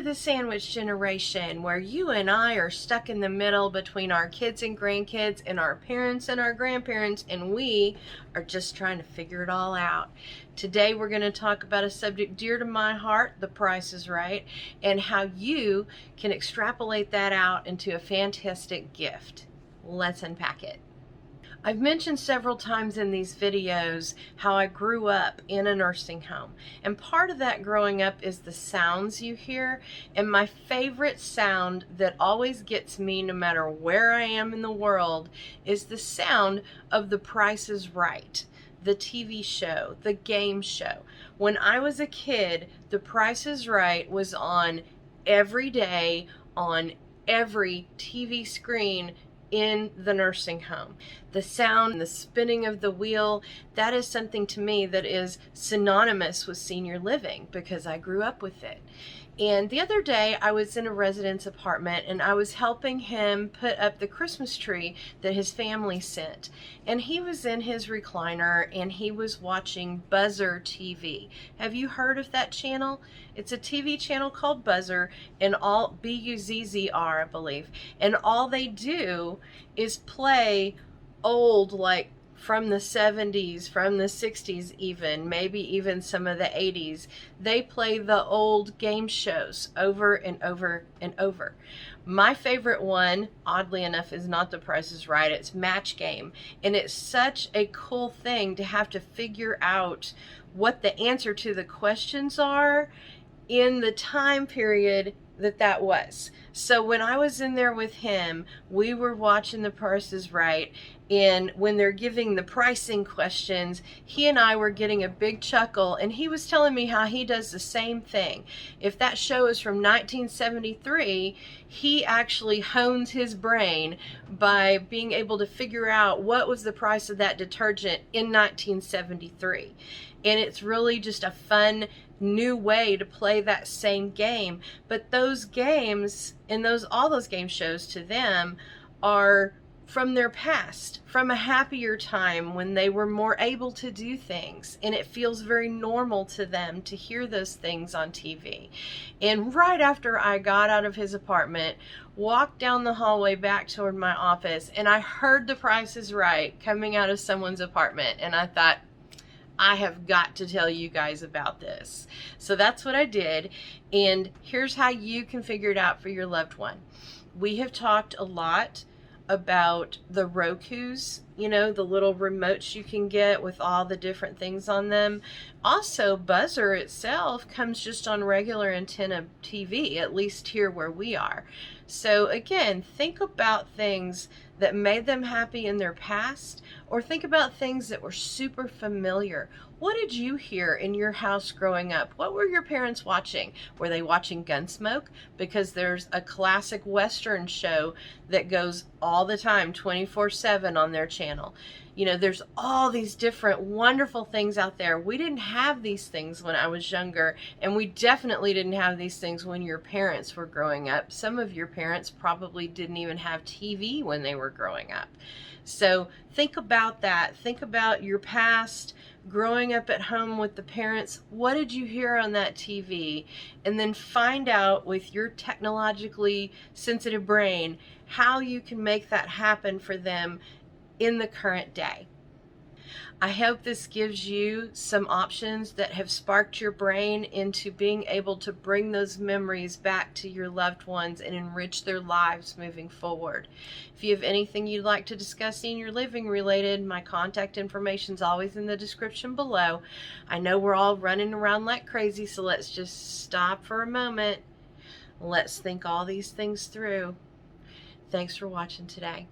the sandwich generation where you and I are stuck in the middle between our kids and grandkids and our parents and our grandparents, and we are just trying to figure it all out. Today we're going to talk about a subject dear to my heart, The Price is Right, and how you can extrapolate that out into a fantastic gift. Let's unpack it. I've mentioned several times in these videos how I grew up in a nursing home, and part of that growing up is the sounds you hear, and my favorite sound that always gets me no matter where I am in the world is the sound of The Price is Right, the TV show, the game show. When I was a kid, The Price is Right was on every day on every TV screen in the nursing home. The sound, the spinning of the wheel, that is something to me that is synonymous with senior living because I grew up with it. And the other day I was in a resident's apartment and I was helping him put up the Christmas tree that his family sent. And he was in his recliner and he was watching Buzzr TV. Have you heard of that channel? It's a TV channel called Buzzr, and all Buzzr, I believe. And all they do is play old, like from the 70s, from the 60s even, maybe even some of the 80s. They play the old game shows over and over and over. My favorite one, oddly enough, is not The Price is Right, it's Match Game. And it's such a cool thing to have to figure out what the answer to the questions are in the time period that was. So when I was in there with him, we were watching The Price is Right, and when they're giving the pricing questions, he and I were getting a big chuckle, and he was telling me how he does the same thing. If that show is from 1973, he actually hones his brain by being able to figure out what was the price of that detergent in 1973. And it's really just a fun new way to play that same game. But those games and all those game shows to them are from their past, from a happier time when they were more able to do things, and it feels very normal to them to hear those things on TV. And right after I got out of his apartment, walked down the hallway back toward my office, and I heard The Price is Right coming out of someone's apartment, and I thought, I have got to tell you guys about this. So that's what I did, and here's how you can figure it out for your loved one. We have talked a lot about the Rokus, the little remotes you can get with all the different things on them. Also, Buzzr itself comes just on regular antenna TV, at least here where we are. So again, think about things that made them happy in their past, or think about things that were super familiar. What did you hear in your house growing up? What were your parents watching? Were they watching Gunsmoke? Because there's a classic Western show that goes all the time, 24/7 on their channel. There's all these different wonderful things out there. We didn't have these things when I was younger, and we definitely didn't have these things when your parents were growing up. Some of your parents probably didn't even have TV when they were growing up. So think about that. Think about your past, growing up at home with the parents. What did you hear on that TV? And then find out with your technologically sensitive brain how you can make that happen for them in the current day. I hope this gives you some options that have sparked your brain into being able to bring those memories back to your loved ones and enrich their lives moving forward. If you have anything you'd like to discuss senior living related, my contact information is always in the description below. I know we're all running around like crazy, so let's just stop for a moment. Let's think all these things through. Thanks for watching today.